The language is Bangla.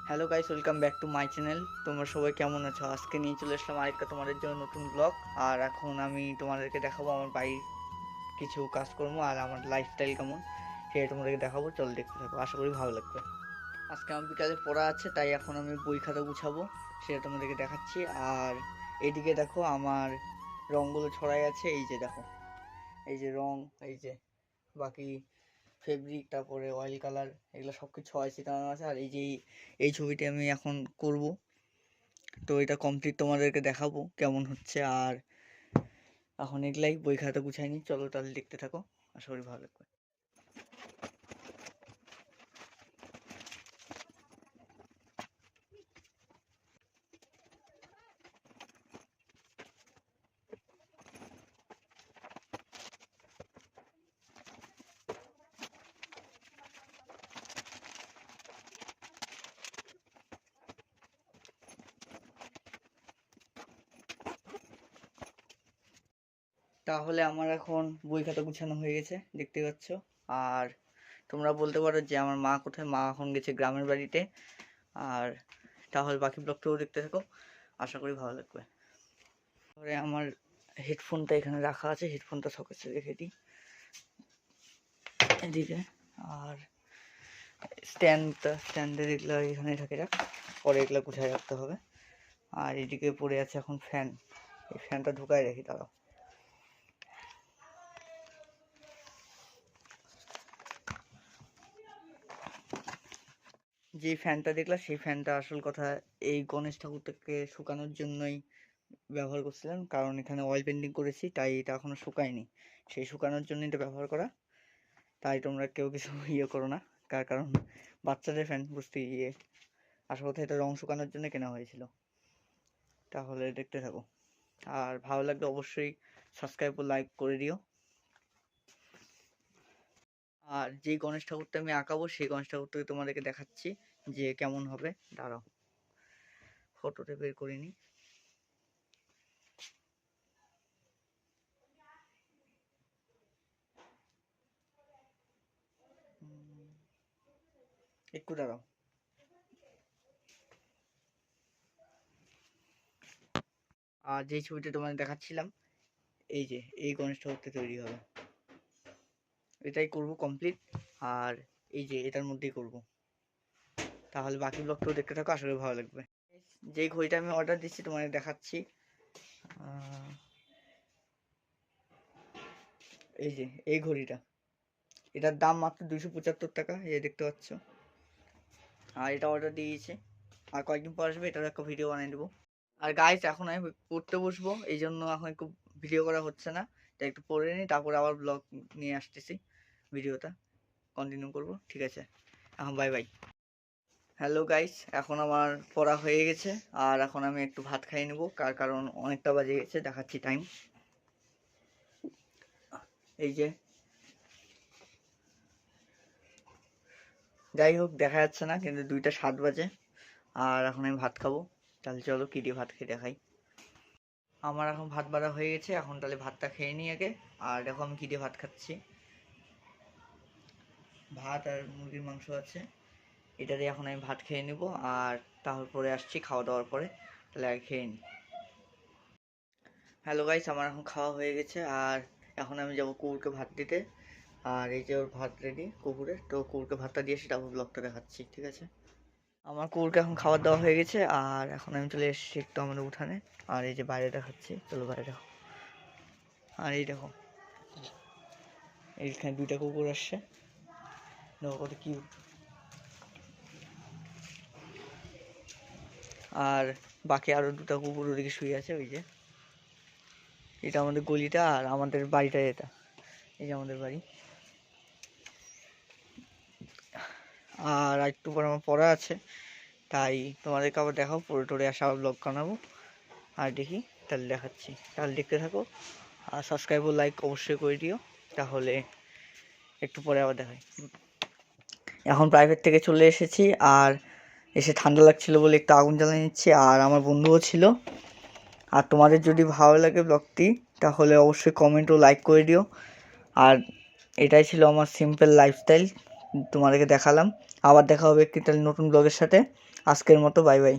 Hello guys, welcome back to my channel. তোমরা সবাই কেমন আছো? আজকে নিয়ে চলে আসলাম আরেকটা তোমাদের জন্য নতুন ব্লগ। আর এখন আমি তোমাদেরকে দেখাবো আমার বাড়ির কিছু কাজকর্ম আর আমার লাইফস্টাইল কেমন, সেটা তোমাদেরকে দেখাবো। চলো দেখতে থাকো, আশা করি ভালো লাগবে। আজকে আমার বিকালে পড়া আছে, তাই এখন আমি বই খাতা গুছাবো, সেটা তোমাদেরকে দেখাচ্ছি। আর এইদিকে দেখো আমার রঙগুলো ছড়াই আছে, এই যে দেখো, এই যে রং, এই যে বাকি ফেব্রিক, তারপরে অয়েল কালার, এগুলো সব কিছু হয় ছিটানো আছে। আর এই যে এই ছবিটি আমি এখন করব, তো এটা কমপ্লিট তোমাদেরকে দেখাবো কেমন হচ্ছে। আর এখন এগুলাই, বই খাতা গুছাইনি, চলো তাহলে দেখতে থাকো, আশা করি ভালো লাগবে। তাহলে আমার এখন বই খাতা গুছানো হয়ে গেছে, দেখতে পাচ্ছ। আর তোমরা বলতে পারো যে আমার মা কোথায়, মা এখন গেছে গ্রামের বাড়িতে। আর তাহলে বাকি ব্লগটাও দেখতে থাকো, আশা করি ভালো লাগবে। তারপরে আমার হেডফোনটা এখানে রাখা আছে, হেডফোনটা সকেটে রেখে দিই এদিকে। আর স্ট্যান্ডের এগুলো এখানে ঢাকে রাখ, পরে এগুলো গুছায় রাখতে হবে। আর এদিকে পড়ে আছে এখন ফ্যান, এই ফ্যানটা ঢুকায় রাখি, দাঁড়াও। যে ফ্যানটা দেখলা, সেই ফ্যানটা আসল কথা এই গণেশ ঠাকুরটাকে শুকানোর জন্যই ব্যবহার করছিলাম, কারণ এখানে অয়েল পেন্টিং করেছি, তাই এটা এখনো শুকায়নি। সেই শুকানোর জন্য এটা ব্যবহার করা। তাই তোমরা কেউ কিছু করো না, কারণ বাচ্চাদের ফ্যান বুঝতে গিয়ে। আসল কথা এটা রং শুকানোর জন্য কেনা হয়েছিল। তাহলে দেখতে থাকো, আর ভালো লাগলে অবশ্যই সাবস্ক্রাইব ও লাইক করে দিও। আর যেই গণেশ ঠাকুরটা আমি আঁকাবো, সেই গণেশ ঠাকুরটাকে তোমাদেরকে দেখাচ্ছি যে কেমন হবে। দাঁড়াও, ফটোটা বের করে নিই। একটু দাঁড়াও। আর যেই ছবিটা তোমাদের দেখাচ্ছিলাম, এই যে এই গণেশ ঠাকুরটা তৈরি হবে, এটাই করব কমপ্লিট। আর এই যে এটার মধ্যেই করব। তাহলে বাকি ব্লগটাও দেখতে থাকো, আশা করি ভালো লাগবে। যেই ঘড়িটা আমি অর্ডার দিচ্ছি তোমাদের দেখাচ্ছি, এই যে এই ঘড়িটা, এটার দাম মাত্র 275 টাকা, এই দেখতে পাচ্ছ। আর এটা অর্ডার দিয়েছি, আর কয়েকদিন পর আসবে, এটার একটা ভিডিও বানিয়ে দেবো। আর গাইস, এখন আমি পড়তে বসবো, এই জন্য এখন একটু ভিডিও করা হচ্ছে না, তাই একটু পড়ে নিই, তারপর আবার ব্লগ নিয়ে আসতেছি, ভিডিওটা কন্টিনিউ করব, ঠিক আছে? এখন বাই বাই। হ্যালো গাইস, এখন আমার পড়া হয়ে গেছে, আর এখন আমি একটু ভাত খাইয়ে নেবো, কারণ অনেকটা বাজে গেছে, দেখাচ্ছি টাইম, এই যে, যাই হোক দেখা যাচ্ছে না, কিন্তু 2টা 7 বাজে। আর এখন আমি ভাত খাবো, তাহলে চলো কি দিয়ে ভাত খেয়ে দেখাই। আমার এখন ভাত বাড়া হয়ে গেছে, এখন তাহলে ভাতটা খেয়ে নিই আগে। আর দেখো আমি কি দিয়ে ভাত খাচ্ছি, ভাত আর মুরগির মাংস আছে, এটা দিয়ে এখন আমি ভাত খেয়ে নেব। আর তারপরে আসছি খাওয়া দাওয়ার পরে, তাহলে আগে খেয়ে নিই। হ্যালো গাইস, আমার এখন খাওয়া হয়ে গেছে, আর এখন আমি যাব কুকুরকে ভাত দিতে। আর এই যে ওর ভাত রেডি কুকুরের, তো কুকুরকে ভাতটা দিয়ে সেটা ব্লগটা দেখাচ্ছি, ঠিক আছে? আমার কুকুরকে এখন খাবার দেওয়া হয়ে গেছে, আর এখন আমি চলে এসেছি একটু আমাদের উঠানে। আর এই যে বাইরে দেখাচ্ছি, চলো বাইরে দেখো। আর এই দেখো, এইখানে 2টা কুকুর আসছে, দেখো কত কিউট। আর বাকি আরো 2টা কুকুর ওদিকে শুয়ে আছে, ওই যে, এটা আমাদের গলিটা, আর আমাদের বাড়িটা এটা, এই যে আমাদের বাড়ি। আর একটু পর আমার পড়া আছে, তাই তোমাদেরকে আবার দেখাবো, পড়ে টরে আসা আবার ব্লগ বানাবো। আর দেখি, তাহলে দেখাচ্ছি, তাহলে দেখতে থাকো। আর সাবস্ক্রাইব ও লাইক অবশ্যই করে দিও, তাহলে একটু পরে আবার দেখাই। এখন প্রাইভেট থেকে চলে এসেছি, আর এসে ঠান্ডা লাগছিল বলে একটু আগুন জ্বালিয়ে নিচ্ছি, আর আমার বন্ধুও ছিল। আর তোমাদের যদি ভালো লাগে ব্লগটি, তাহলে অবশ্যই কমেন্ট ও লাইক করে দিও। আর এটাই ছিল আমার সিম্পল লাইফস্টাইল, তোমাদেরকে দেখালাম। আবার দেখা হবে একটি তাহলে নতুন ব্লগের সাথে। আজকের মতো বাই বাই।